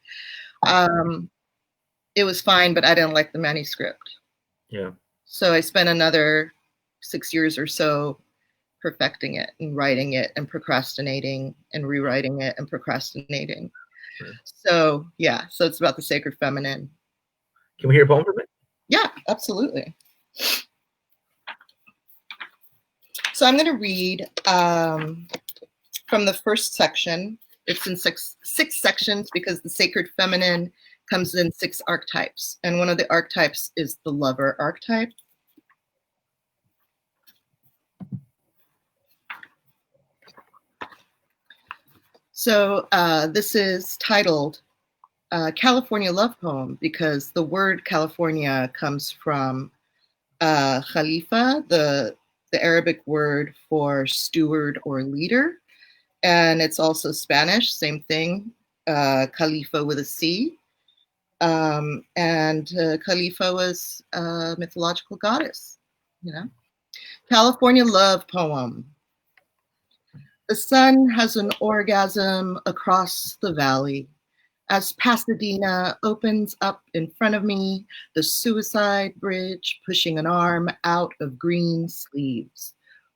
it was fine, but I didn't like the manuscript. Yeah. So I spent another 6 years or so perfecting it and writing it and procrastinating and rewriting it and procrastinating. Sure. So yeah, so it's about the sacred feminine. Can we hear a poem from it? Yeah, absolutely. So I'm going to read from the first section. It's in six sections because the sacred feminine comes in 6 archetypes. And one of the archetypes is the lover archetype. So this is titled California Love Poem because the word California comes from Khalifa, the Arabic word for steward or leader. And it's also Spanish, same thing, Khalifa with a C. And Khalifa was a mythological goddess, California Love Poem. The sun has an orgasm across the valley. As Pasadena opens up in front of me, the suicide bridge pushing an arm out of green sleeves,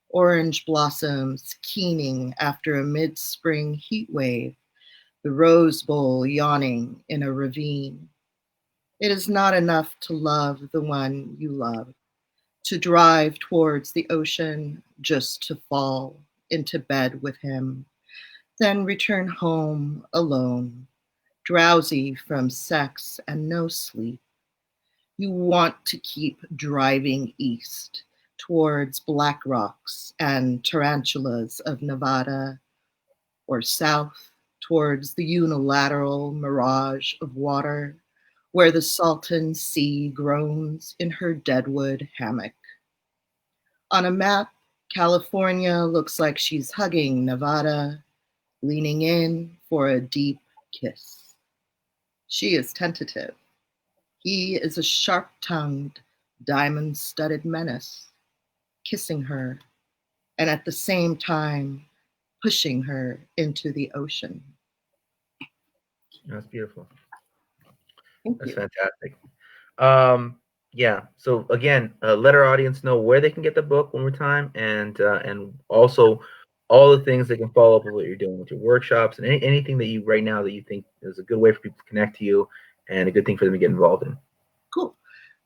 orange blossoms keening after a mid-spring heat wave, the Rose Bowl yawning in a ravine. It is not enough to love the one you love, to drive towards the ocean just to fall into bed with him, then return home alone, drowsy from sex and no sleep. You want to keep driving east towards black rocks and tarantulas of Nevada, or south towards the unilateral mirage of water where the Salton Sea groans in her deadwood hammock. On a map, California looks like she's hugging Nevada, leaning in for a deep kiss. She is tentative. He is a sharp-tongued, diamond-studded menace, kissing her, and at the same time, pushing her into the ocean. That's beautiful. That's fantastic. Yeah. So again, let our audience know where they can get the book one more time, and also all the things that can follow up with what you're doing with your workshops and anything that you right now that you think is a good way for people to connect to you and a good thing for them to get involved in. Cool.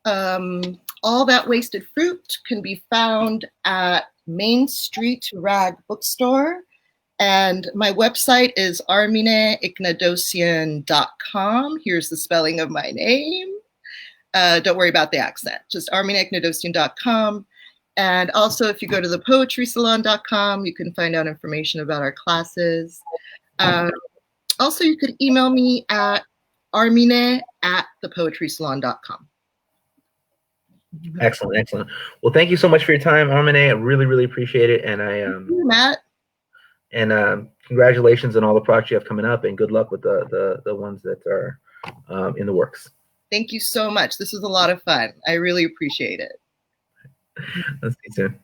All That Wasted Fruit can be found at Main Street Rag Bookstore. And my website is armineiknadossian.com. Here's the spelling of my name. Don't worry about the accent, just armineiknadossian.com. And also, if you go to thepoetrysalon.com, you can find out information about our classes. Also, you could email me at armine@thepoetrysalon.com. Excellent, excellent. Well, thank you so much for your time, Armine. I really, really appreciate it. And Thank you, Matt. And congratulations on all the projects you have coming up, and good luck with the ones that are in the works. Thank you so much. This was a lot of fun. I really appreciate it. Let's see you soon.